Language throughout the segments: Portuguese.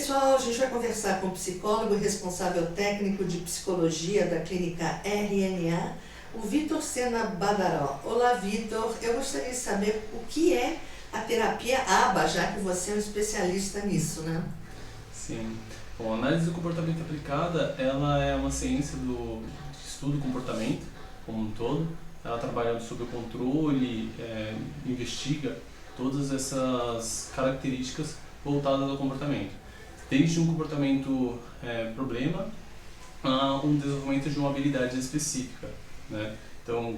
pessoal, a gente vai conversar com o psicólogo responsável técnico de psicologia da clínica RNA, o Vitor Sena Badaró. Olá, Vitor. Eu gostaria de saber o que é a terapia ABA, já que você é um especialista nisso, né? Sim. Bom, a análise do comportamento aplicada, ela é uma ciência do estudo do comportamento como um todo. Ela trabalha sobre o controle, investiga todas essas características voltadas ao comportamento. Desde um comportamento problema a um desenvolvimento de uma habilidade específica, né? Então,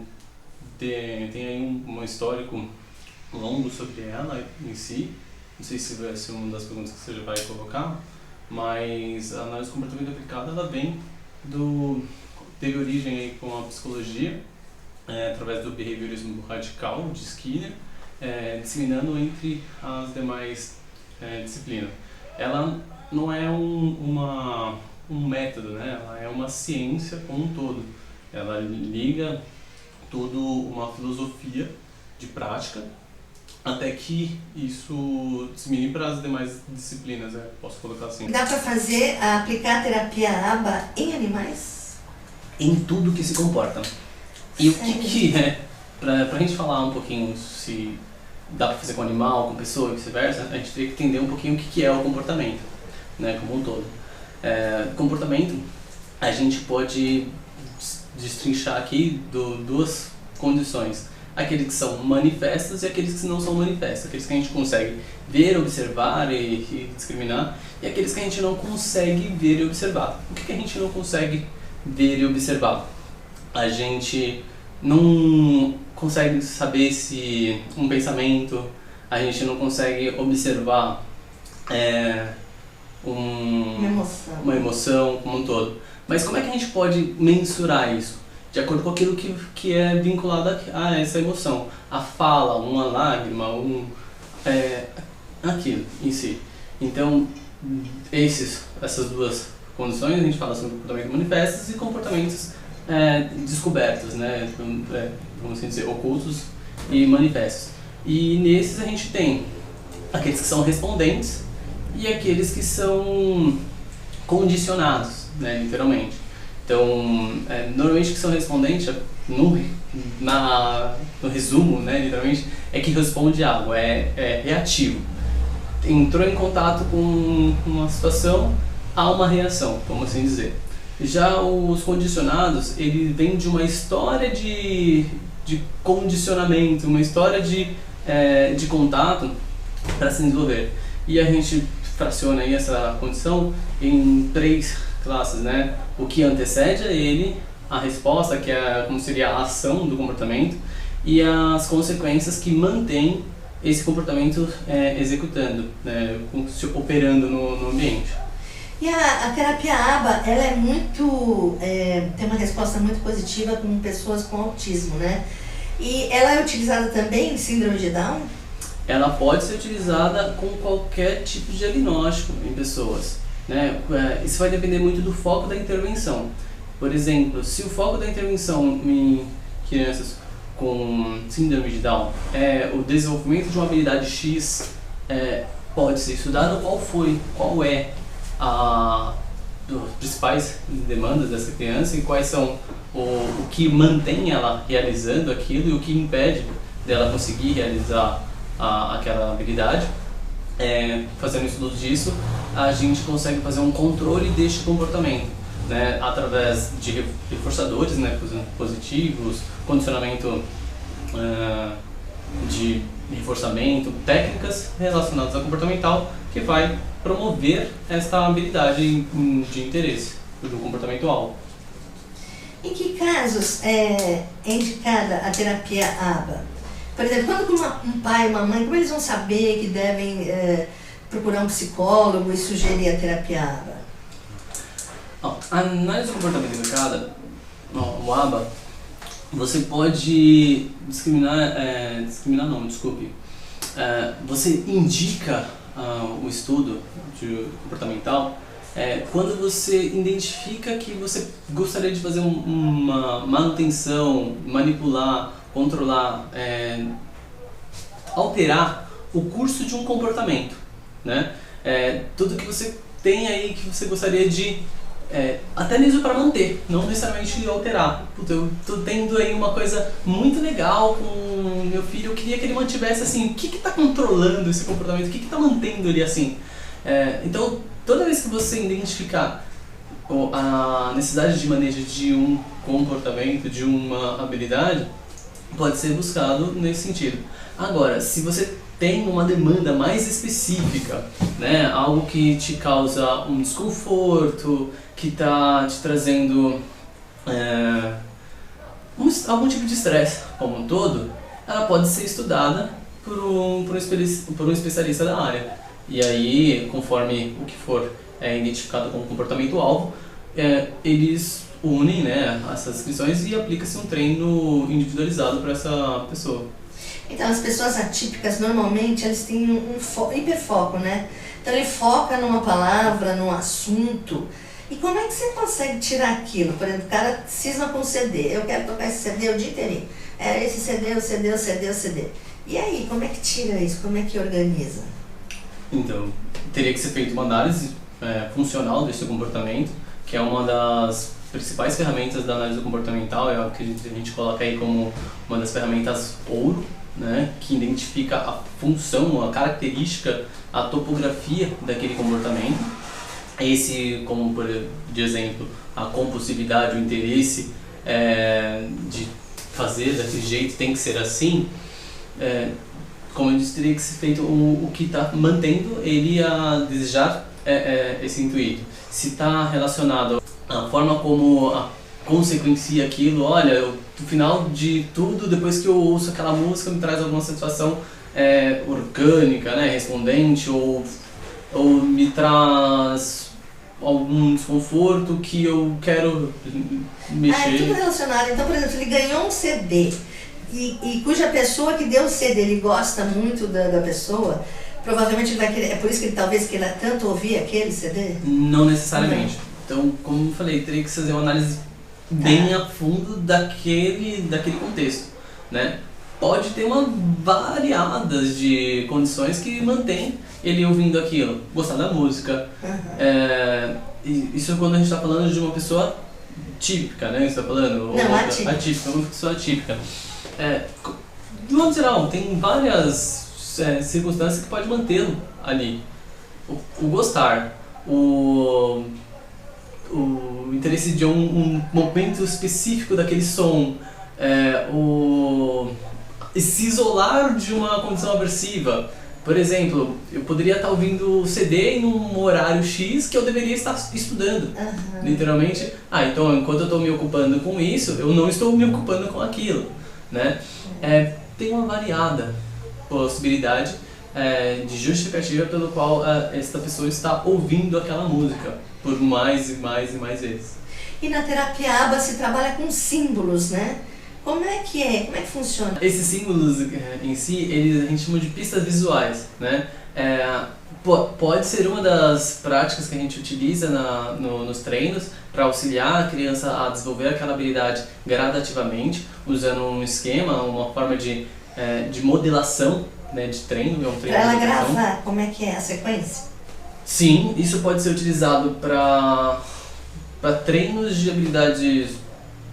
tem aí um histórico longo sobre ela em si. Não sei se vai ser uma das perguntas que você já vai colocar, mas a análise do comportamento aplicada, ela teve origem aí com a psicologia, através do behaviorismo radical de Skinner, disseminando entre as demais disciplinas. Ela não é um método, né? Ela é uma ciência como um todo. Ela liga toda uma filosofia de prática até que isso dissemine para as demais disciplinas, posso colocar assim. Dá para aplicar a terapia ABA em animais? Em tudo que se comporta. E o que é, para a gente falar um pouquinho se dá para fazer com animal, com pessoa e vice-versa, a gente teria que entender um pouquinho o que é o comportamento, né, como um todo. Comportamento, a gente pode destrinchar aqui duas condições. Aqueles que são manifestos e aqueles que não são manifestos. Aqueles que a gente consegue ver, observar e discriminar, e aqueles que a gente não consegue ver e observar. O que a gente não consegue ver e observar? A gente não consegue saber se um pensamento, a gente não consegue observar uma emoção como um todo. Mas como é que a gente pode mensurar isso? De acordo com aquilo que é vinculado a essa emoção. A fala, uma lágrima, aquilo em si. Então, essas duas condições, a gente fala sobre comportamentos manifestos e comportamentos descobertos, né? Vamos assim dizer, ocultos e manifestos. E nesses a gente tem aqueles que são respondentes e aqueles que são condicionados, né, literalmente. Então, normalmente que são respondentes, no resumo, né, literalmente, é que responde algo, é reativo. Entrou em contato com uma situação, há uma reação, vamos assim dizer. Já os condicionados, ele vem de uma história de condicionamento, uma história de contato para se desenvolver. E a gente fraciona aí essa condição em 3 classes, né? O que antecede a ele, a resposta, que é como seria a ação do comportamento, e as consequências que mantêm esse comportamento executando, né? Operando no ambiente. E a terapia ABA, ela é muito, tem uma resposta muito positiva com pessoas com autismo, né? E ela é utilizada também em síndrome de Down? Ela pode ser utilizada com qualquer tipo de diagnóstico em pessoas, né? Isso vai depender muito do foco da intervenção. Por exemplo, se o foco da intervenção em crianças com síndrome de Down é o desenvolvimento de uma habilidade X, pode ser estudado qual é as principais demandas dessa criança e quais são o que mantém ela realizando aquilo e o que impede dela conseguir realizar aquela habilidade. Fazendo estudos disso, a gente consegue fazer um controle deste comportamento, né, através de reforçadores, né, positivos, condicionamento de reforçamento, técnicas relacionadas ao comportamental que vai promover esta habilidade de interesse do comportamento-alvo. Em que casos é indicada a terapia ABA? Por exemplo, quando um pai e uma mãe, como eles vão saber que devem procurar um psicólogo e sugerir a terapia ABA? A análise do comportamento aplicada, o ABA, você pode você indica o estudo comportamental quando você identifica que você gostaria de fazer uma manutenção, manipular, controlar, alterar o curso de um comportamento, né? Tudo que você tem aí que você gostaria de, até mesmo para manter, não necessariamente alterar? Puta, eu tô tendo aí uma coisa muito legal com meu filho, eu queria que ele mantivesse assim, o que está controlando esse comportamento, o que está mantendo ele assim? Então, toda vez que você identificar a necessidade de manejo de um comportamento, de uma habilidade, pode ser buscado nesse sentido. Agora, se você tem uma demanda mais específica, né, algo que te causa um desconforto, que está te trazendo algum tipo de estresse como um todo, ela pode ser estudada por um especialista da área. E aí, conforme o que for identificado como comportamento-alvo, eles unem, né, essas inscrições e aplica-se um treino individualizado para essa pessoa. Então, as pessoas atípicas, normalmente, eles têm um hiperfoco, né? Então, ele foca numa palavra, num assunto. E como é que você consegue tirar aquilo? Por exemplo, o cara cisma com CD. Eu quero tocar esse CD o dia inteirinho. Esse CD, o CD, o CD, o CD. E aí, como é que tira isso? Como é que organiza? Então, teria que ser feita uma análise funcional desse comportamento, que é uma das principais ferramentas da análise comportamental, é o que a gente coloca aí como uma das ferramentas ouro, né, que identifica a função, a característica, a topografia daquele comportamento. Esse, como de exemplo, a compulsividade, o interesse de fazer daquele jeito, tem que ser assim, como eu disse, teria que ser feito o que está mantendo ele a desejar esse intuito. Se está relacionado à forma como consequencia aquilo, olha, no final de tudo, depois que eu ouço aquela música, me traz alguma satisfação orgânica, né, respondente, ou me traz algum desconforto que eu quero mexer. É tudo relacionado. Então, por exemplo, ele ganhou um CD e cuja pessoa que deu o CD, ele gosta muito da pessoa, provavelmente ele vai querer, é por isso que ele talvez queira tanto ouvir aquele CD? Não necessariamente. Então, como eu falei, teria que fazer uma análise bem a fundo daquele contexto, né? Pode ter variadas de condições que mantém ele ouvindo aquilo, gostar da música. Isso quando a gente está falando de uma pessoa típica, né? Você está falando? Não, atípica. Uma pessoa típica. De modo geral, tem várias circunstâncias que pode mantê-lo ali. O gostar, o interesse de um momento específico daquele som, se isolar de uma condição aversiva. Por exemplo, eu poderia estar ouvindo o CD em um horário X que eu deveria estar estudando. Literalmente, então enquanto eu estou me ocupando com isso, eu não estou me ocupando com aquilo, né? Tem uma variada possibilidade de justificativa pelo qual esta pessoa está ouvindo aquela música por mais e mais e mais vezes. E na terapia ABA se trabalha com símbolos, né? Como é que funciona? Esses símbolos em si, a gente chama de pistas visuais, né? Pode ser uma das práticas que a gente utiliza nos treinos para auxiliar a criança a desenvolver aquela habilidade gradativamente, usando um esquema, uma forma de modelação, né, de treino. Para ela gravar, como é que é a sequência? Sim, isso pode ser utilizado para treinos de habilidades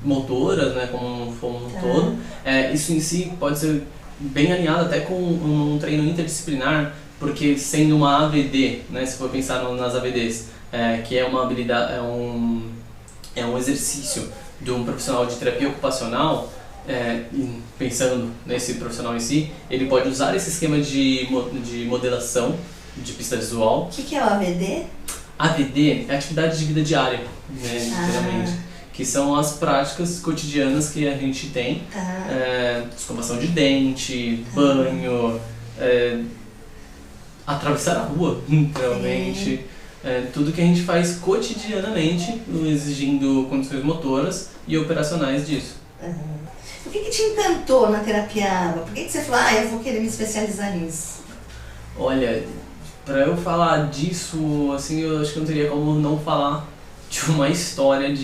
motoras, né, como um todo. Isso em si pode ser bem alinhado até com um treino interdisciplinar, porque sendo uma AVD, né, se for pensar nas AVDs, que é uma habilidade, é um exercício de um profissional de terapia ocupacional, pensando nesse profissional em si, ele pode usar esse esquema de modelação de pista visual. O que é o AVD? AVD é atividade de vida diária, né, literalmente. Que são as práticas cotidianas que a gente tem, escovação de dente, banho, atravessar a rua, literalmente, tudo que a gente faz cotidianamente, exigindo condições motoras e operacionais disso. O que te encantou na terapia ABA? Por que você falou, eu vou querer me especializar nisso? Olha, para eu falar disso, assim, eu acho que não teria como não falar de uma história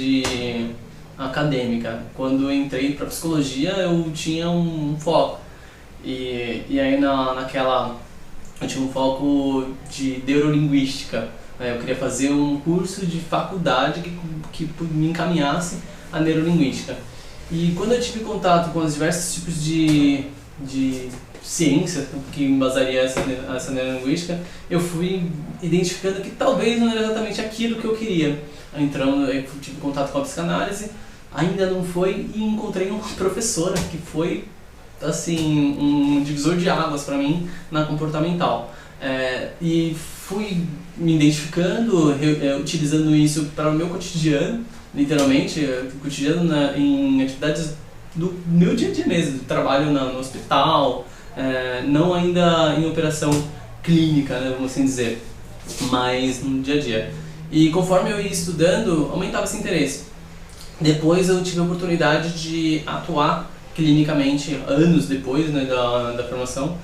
acadêmica. Quando eu entrei para psicologia, eu tinha um foco. E aí naquela eu tinha um foco de neurolinguística, Eu queria fazer um curso de faculdade que me encaminhasse à neurolinguística. E quando eu tive contato com os diversos tipos de ciência que embasaria essa neurolinguística, eu fui identificando que talvez não era exatamente aquilo que eu queria. Então eu tive contato com a psicanálise, ainda não foi, e encontrei uma professora que foi assim um divisor de águas para mim na comportamental. E fui me identificando, utilizando isso para o meu cotidiano, literalmente, cotidiano em atividades do meu dia a dia mesmo, trabalho no hospital, não ainda em operação clínica, né, vamos assim dizer, mas no dia a dia. E conforme eu ia estudando, aumentava esse interesse. Depois eu tive a oportunidade de atuar clinicamente, anos depois, né, da formação,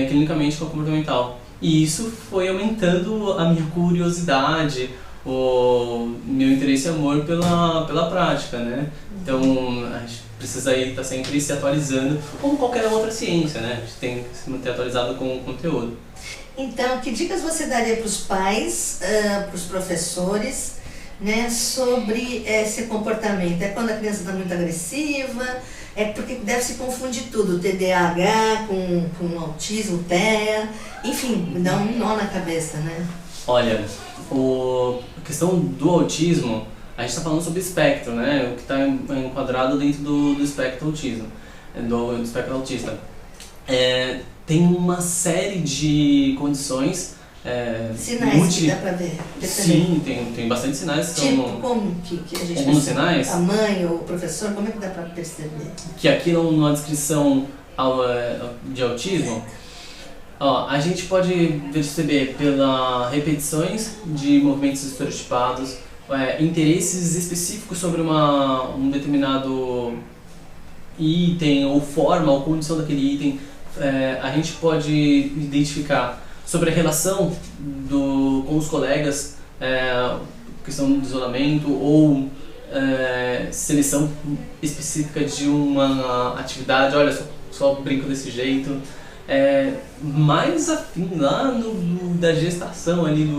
clinicamente com a comportamental. E isso foi aumentando a minha curiosidade, o meu interesse e amor pela prática, né? Então a gente precisa estar sempre se atualizando, como qualquer outra ciência, né? A gente tem que se manter atualizado com o conteúdo. Então, que dicas você daria para os pais, para os professores, né, sobre esse comportamento? É quando a criança está muito agressiva? É porque deve se confundir tudo, TDAH com autismo, TEA, enfim, dá um nó na cabeça, né? Olha, a questão do autismo, a gente está falando sobre espectro, né? O que está enquadrado dentro do espectro autismo, do espectro autista. Tem uma série de condições. Sinais que dá pra ver? Sim, tem bastante sinais. Tipo, como que a gente alguns sinais? A mãe ou o professor, como é que dá pra perceber? Que aqui numa descrição de autismo, a gente pode perceber pelas repetições de movimentos estereotipados, interesses específicos sobre um determinado item ou forma ou condição daquele item. A gente pode identificar sobre a relação com os colegas, questão do isolamento ou seleção específica de uma atividade. Olha, só brinco desse jeito. Mais afim lá da gestação ali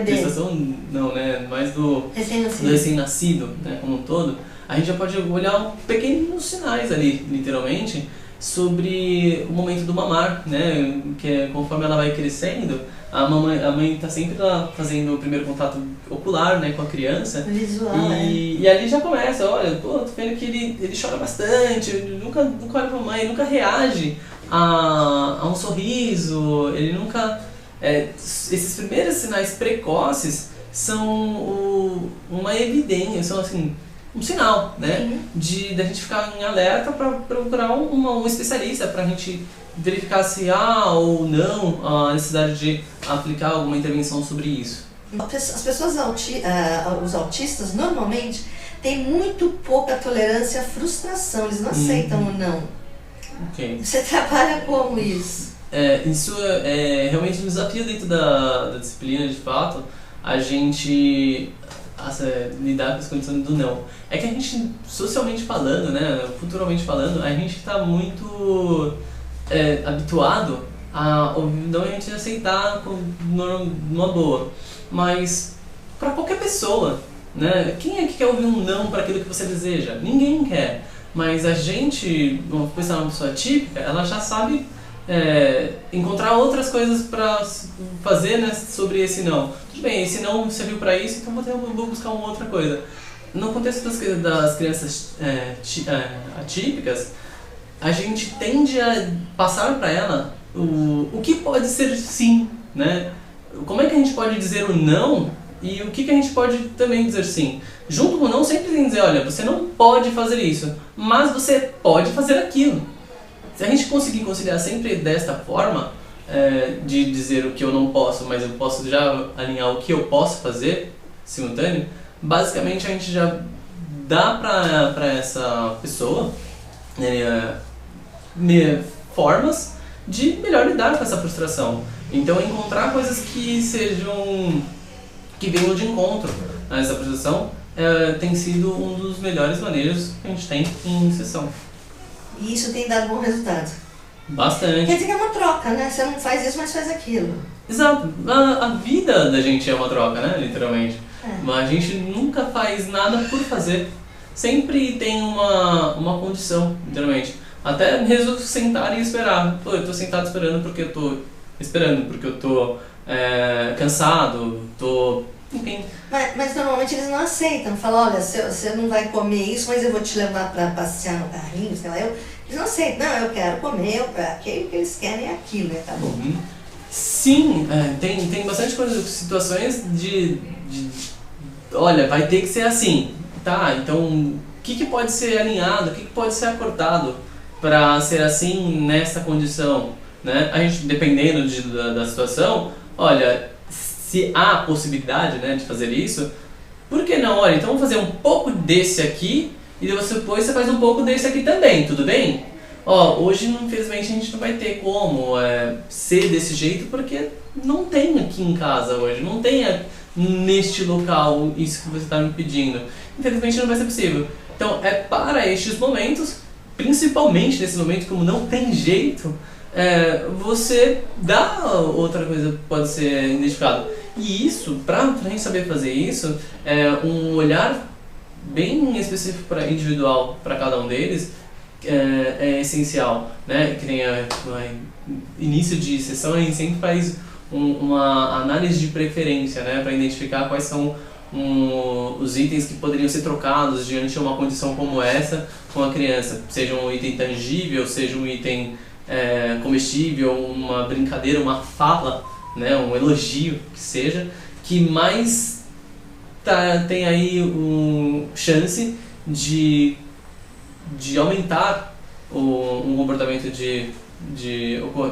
gestação não, né? Mais do recém-nascido, né? Como um todo, a gente já pode olhar pequenos sinais ali, literalmente, sobre o momento do mamar, né? Que conforme ela vai crescendo, a mãe está sempre lá fazendo o primeiro contato ocular, né, com a criança. Visual, e ali já começa, olha, tô vendo que ele chora bastante, ele nunca olha pra mãe, nunca reage a um sorriso, ele nunca... esses primeiros sinais precoces são uma evidência, são assim, um sinal, né, da gente ficar em alerta para procurar um especialista para a gente verificar se há ou não a necessidade de aplicar alguma intervenção sobre isso. As pessoas os autistas normalmente têm muito pouca tolerância à frustração, eles não aceitam o não. Okay. Você trabalha como isso? Isso é realmente um desafio dentro da disciplina, de fato, a gente lidar com as condições do não. É que a gente, socialmente falando, né, futuramente falando, a gente está muito habituado a não a gente aceitar numa boa. Mas para qualquer pessoa, né, quem é que quer ouvir um não para aquilo que você deseja? Ninguém quer. Mas a gente, uma pessoa típica, ela já sabe encontrar outras coisas para fazer, né, sobre esse não. Tudo bem, esse não serviu para isso, então vou buscar uma outra coisa. No contexto das crianças atípicas, a gente tende a passar para ela o que pode ser sim, né? Como é que a gente pode dizer o não e o que a gente pode também dizer sim. Junto com o não, sempre tem que dizer, olha, você não pode fazer isso, mas você pode fazer aquilo. Se a gente conseguir conciliar sempre desta forma, de dizer o que eu não posso, mas eu posso já alinhar o que eu posso fazer, simultâneo, basicamente a gente já dá para essa pessoa formas de melhor lidar com essa frustração. Então encontrar coisas que venham de encontro a essa frustração tem sido um dos melhores maneiros que a gente tem em sessão. E isso tem dado bom resultado? Bastante. Quer dizer que é uma troca, né? Você não faz isso, mas faz aquilo. Exato. A vida da gente é uma troca, né? Literalmente. É. Mas a gente nunca faz nada por fazer. Sempre tem uma condição, literalmente. Até mesmo sentar e esperar. Pô, eu tô sentado esperando porque eu tô esperando, porque eu tô cansado, enfim. Mas normalmente eles não aceitam. Falam, olha, você não vai comer isso, mas eu vou te levar para passear no carrinho, sei lá. Eles não aceitam. Não, eu quero comer, o que eles querem é aquilo, né? Tá bom. Uhum. Sim, tem bastante coisa, situações de olha, vai ter que ser assim, tá? Então, o que pode ser alinhado, o que pode ser acortado para ser assim nessa condição, né? A gente, dependendo da situação, olha, se há possibilidade, né, de fazer isso, por que não? Olha, então vamos fazer um pouco desse aqui e depois você faz um pouco desse aqui também, tudo bem? Ó, hoje, infelizmente, a gente não vai ter como ser desse jeito porque não tem aqui em casa hoje, não tem neste local isso que você está me pedindo. Infelizmente, não vai ser possível. Então, para estes momentos, principalmente nesse momento, como não tem jeito, você dá outra coisa que pode ser identificado. E isso, para a gente saber fazer isso, um olhar bem específico individual para cada um deles, é essencial, né? Que nem início de sessão a gente sempre faz uma análise de preferência, né? Para identificar quais são os itens que poderiam ser trocados diante de uma condição como essa com a criança, seja um item tangível, seja um item comestível, uma brincadeira, uma fala, né? Um elogio que seja, que mais tem aí chance de aumentar um comportamento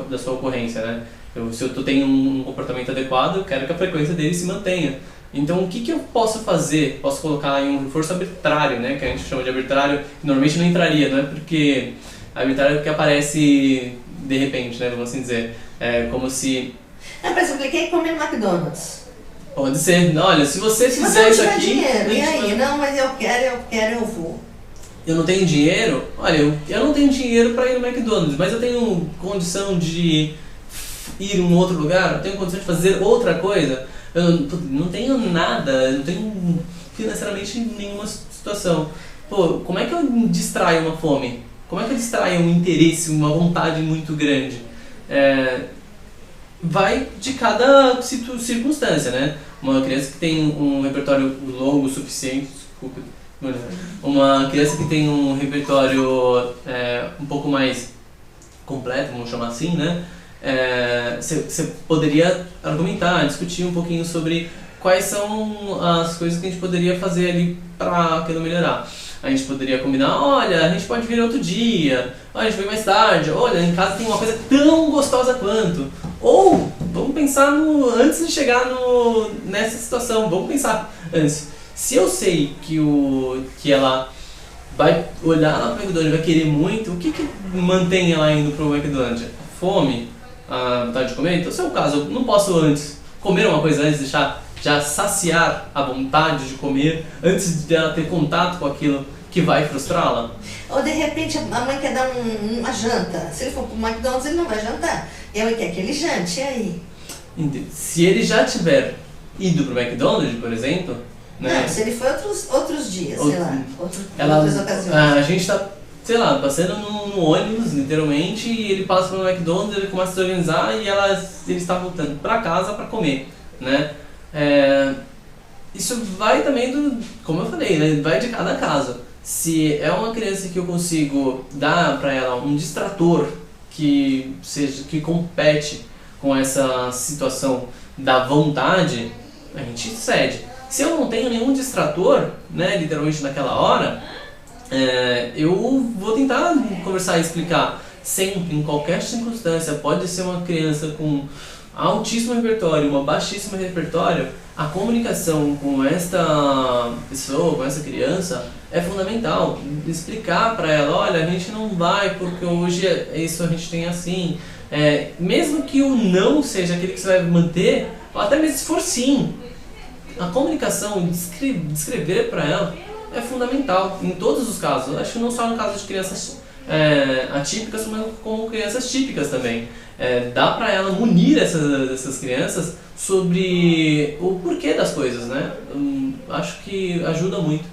da sua ocorrência, né? Se eu tenho um comportamento adequado, eu quero que a frequência dele se mantenha. Então, o que eu posso fazer? Posso colocar em um reforço arbitrário, né? Que a gente chama de arbitrário, que normalmente não entraria, não é porque arbitrário é porque aparece de repente, né? Vamos assim dizer. É como se... por exemplo, quem comer no McDonald's? Pode ser. Olha, se você fizer isso aqui... dinheiro, e aí? Não, mas eu quero, eu vou. Eu não tenho dinheiro? Olha, eu não tenho dinheiro para ir no McDonald's, mas eu tenho condição de ir em um outro lugar, eu tenho condição de fazer outra coisa. Eu não tenho nada, eu não tenho financeiramente nenhuma situação. Pô, como é que eu distraio uma fome? Como é que eu distraio um interesse, uma vontade muito grande? Vai de cada circunstância, né? Uma criança que tem um repertório longo o suficiente, desculpa, uma criança que tem um repertório um pouco mais completo, vamos chamar assim, né? Você poderia argumentar, discutir um pouquinho sobre quais são as coisas que a gente poderia fazer ali para aquilo melhorar. A gente poderia combinar, olha, a gente pode vir outro dia, olha, a gente vem mais tarde, olha, em casa tem uma coisa tão gostosa quanto. Ou, vamos pensar antes de chegar nessa situação, vamos pensar antes. Se eu sei que ela vai olhar lá pro McDonald's e vai querer muito, o que mantém ela indo pro McDonald's? Fome? A vontade de comer? Então, se é o caso, eu não posso antes comer uma coisa antes, deixar já saciar a vontade de comer antes de ela ter contato com aquilo que vai frustrá-la? Ou de repente a mãe quer dar uma janta. Se ele for pro McDonald's, ele não vai jantar. E ela quer que ele jante, e aí? Se ele já tiver ido pro McDonald's, por exemplo, né? Não, se ele for outros dias, sei lá, outras ocasiões. A gente tá, sei lá, passando no ônibus, literalmente, e ele passa pelo McDonald's, ele começa a se organizar e ele está voltando para casa para comer, né? Isso vai também como eu falei, né? Vai de cada caso. Se é uma criança que eu consigo dar para ela um distrator que compete com essa situação da vontade, a gente cede. Se eu não tenho nenhum distrator, né, literalmente naquela hora, eu vou tentar conversar e explicar. Sempre, em qualquer circunstância, pode ser uma criança com altíssimo repertório, uma baixíssima repertório, a comunicação com esta pessoa, com essa criança, é fundamental. Explicar para ela, olha, a gente não vai porque hoje isso a gente tem assim. Mesmo que o não seja aquele que você vai manter, ou até mesmo se for sim, a comunicação, descrever para ela é fundamental em todos os casos. Acho que não só no caso de crianças atípicas como crianças típicas também. Dá para ela munir essas crianças sobre o porquê das coisas, né? Acho que ajuda muito.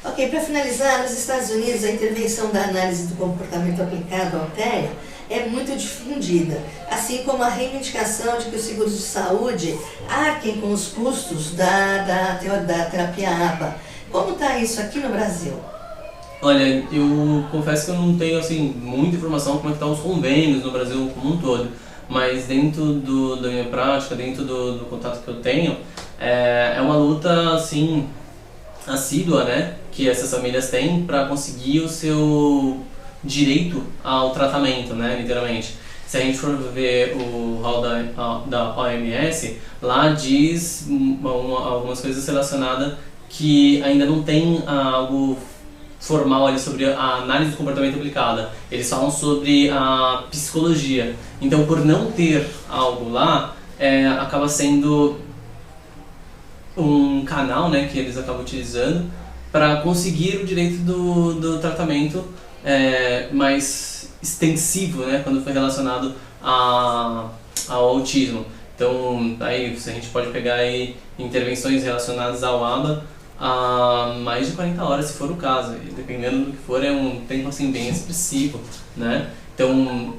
Ok, para finalizar, nos Estados Unidos a intervenção da análise do comportamento aplicado ao TEA é muito difundida, assim como a reivindicação de que os seguros de saúde arquem com os custos da terapia ABA. Como está isso aqui no Brasil? Olha, eu confesso que eu não tenho assim, muita informação como é que estão os convênios no Brasil como um todo, mas dentro da minha prática, dentro do contato que eu tenho, é uma luta assim, assídua, né, que essas famílias têm para conseguir o seu direito ao tratamento, né, literalmente. Se a gente for ver o rol da OMS, lá diz algumas coisas relacionadas que ainda não tem algo formal ali sobre a análise do comportamento aplicada. Eles falam sobre a psicologia. Então, por não ter algo lá, acaba sendo um canal, né, que eles acabam utilizando para conseguir o direito do tratamento mais extensivo, né, quando foi relacionado ao autismo. Então, aí a gente pode pegar aí intervenções relacionadas ao ABA a mais de 40 horas, se for o caso, e dependendo do que for, é um tempo assim bem expressivo, né? Então,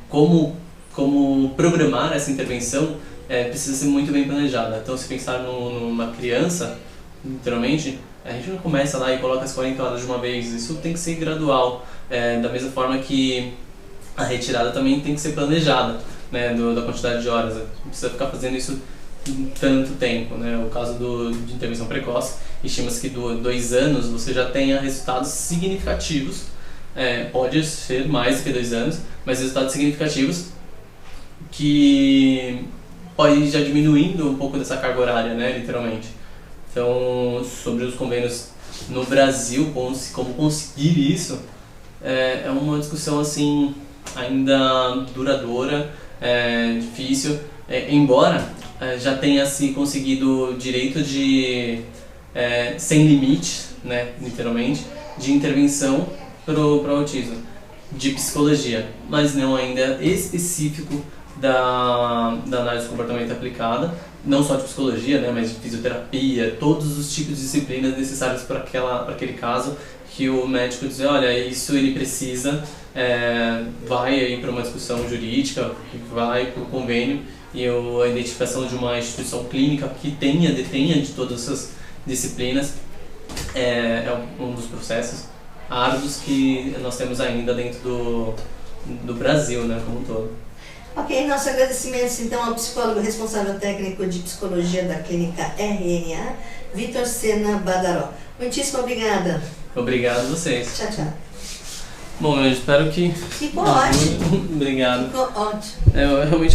como programar essa intervenção precisa ser muito bem planejada. Então, se pensar numa criança, literalmente, a gente não começa lá e coloca as 40 horas de uma vez, isso tem que ser gradual, da mesma forma que a retirada também tem que ser planejada, né, da quantidade de horas, não precisa ficar fazendo isso tanto tempo, né? O caso de intervenção precoce, estima-se que 2 anos você já tenha resultados significativos, pode ser mais do que 2 anos, mas resultados significativos que pode ir já diminuindo um pouco dessa carga horária, né, literalmente. Então, sobre os convênios no Brasil, como conseguir isso, é uma discussão assim ainda duradoura, difícil, embora já tenha se conseguido o direito de sem limite, né, literalmente, de intervenção para o autismo, de psicologia, mas não ainda específico da análise do comportamento aplicada, não só de psicologia, né, mas de fisioterapia, todos os tipos de disciplinas necessárias para aquele caso, que o médico diz, olha, isso ele precisa, vai aí para uma discussão jurídica, vai para o convênio, e a identificação de uma instituição clínica que detenha de todas essas disciplinas é um dos processos árduos que nós temos ainda dentro do Brasil, né, como um todo. Ok, nossos agradecimentos então ao psicólogo responsável técnico de psicologia da clínica RNA, Vitor Sena Badaró. Muitíssimo obrigada. Obrigado a vocês. Tchau, tchau. Bom, eu espero que... Ficou ótimo. Obrigado. Ficou ótimo. Eu realmente